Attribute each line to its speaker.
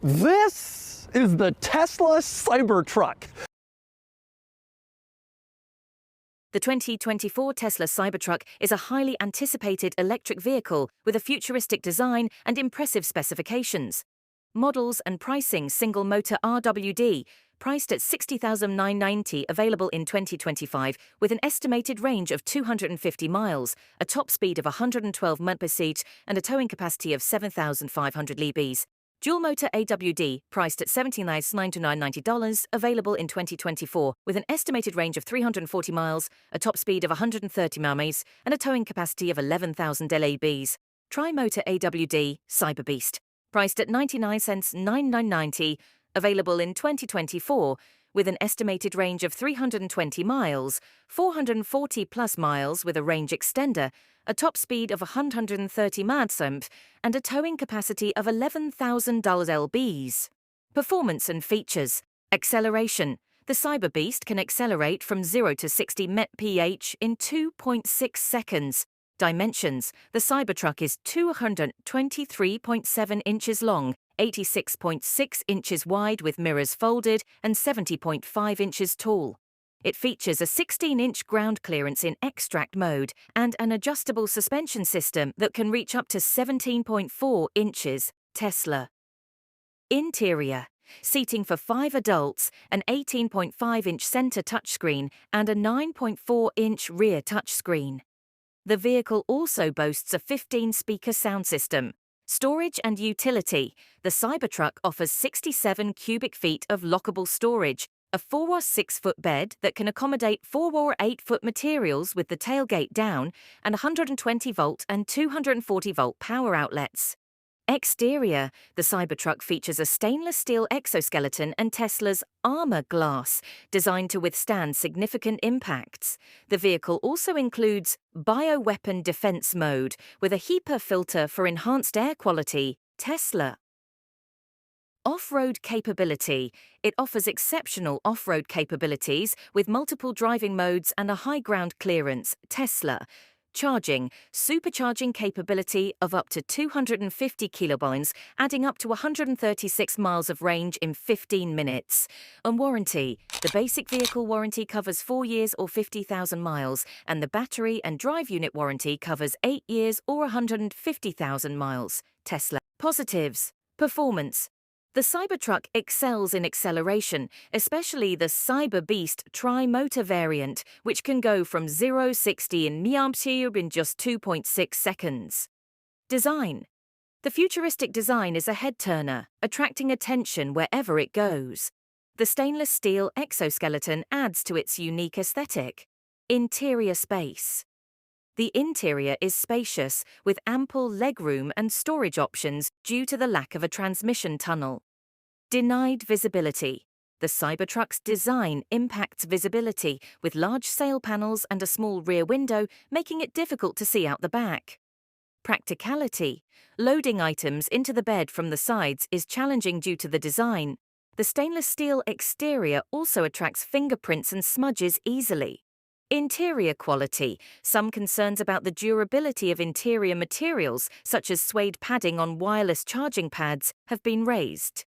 Speaker 1: This is the Tesla Cybertruck.
Speaker 2: The 2024 Tesla Cybertruck is a highly anticipated electric vehicle with a futuristic design and impressive specifications. Models and pricing: single-motor RWD, priced at $60,990, available in 2025, with an estimated range of 250 miles, a top speed of 112 mph, and a towing capacity of 7,500 libs. Dual-motor AWD, priced at $79,990, available in 2024, with an estimated range of 340 miles, a top speed of 130 mph, and a towing capacity of 11,000 libs. Tri-motor AWD, Cyberbeast, priced at $99,990, available in 2024, with an estimated range of 320 miles, 440 plus miles with a range extender, a top speed of 130 mph, and a towing capacity of 11,000 lbs. Performance and features. Acceleration. The Cyberbeast can accelerate from 0 to 60 mph in 2.6 seconds. Dimensions. The Cybertruck is 223.7 inches long, 86.6 inches wide with mirrors folded, and 70.5 inches tall. It features a 16-inch ground clearance in extract mode and an adjustable suspension system that can reach up to 17.4 inches. Tesla. Interior. Seating for 5 adults, an 18.5-inch center touchscreen, and a 9.4-inch rear touchscreen. The vehicle also boasts a 15-speaker sound system. Storage and utility. The Cybertruck offers 67 cubic feet of lockable storage, a 4 or 6 foot bed that can accommodate 4 or 8 foot materials with the tailgate down, and 120 volt and 240 volt power outlets. Exterior. The Cybertruck features a stainless steel exoskeleton and Tesla's armor glass, designed to withstand significant impacts. The vehicle also includes bioweapon defense mode with a HEPA filter for enhanced air quality. Tesla. Off-road capability. It offers exceptional off-road capabilities with multiple driving modes and a high ground clearance. Tesla. Charging. Supercharging capability of up to 250 kilovolts, adding up to 136 miles of range in 15 minutes. On warranty. The basic vehicle warranty covers 4 years or 50,000 miles, and the battery and drive unit warranty covers 8 years or 150,000 miles. Tesla. Positives. Performance. The Cybertruck excels in acceleration, especially the Cyberbeast tri-motor variant, which can go from 0-60 mph in just 2.6 seconds. Design. The futuristic design is a head-turner, attracting attention wherever it goes. The stainless steel exoskeleton adds to its unique aesthetic. Interior space. The interior is spacious, with ample legroom and storage options due to the lack of a transmission tunnel. Denied visibility. The Cybertruck's design impacts visibility, with large sail panels and a small rear window, making it difficult to see out the back. Practicality. Loading items into the bed from the sides is challenging due to the design. The stainless steel exterior also attracts fingerprints and smudges easily. Interior quality. Some concerns about the durability of interior materials, such as suede padding on wireless charging pads, have been raised.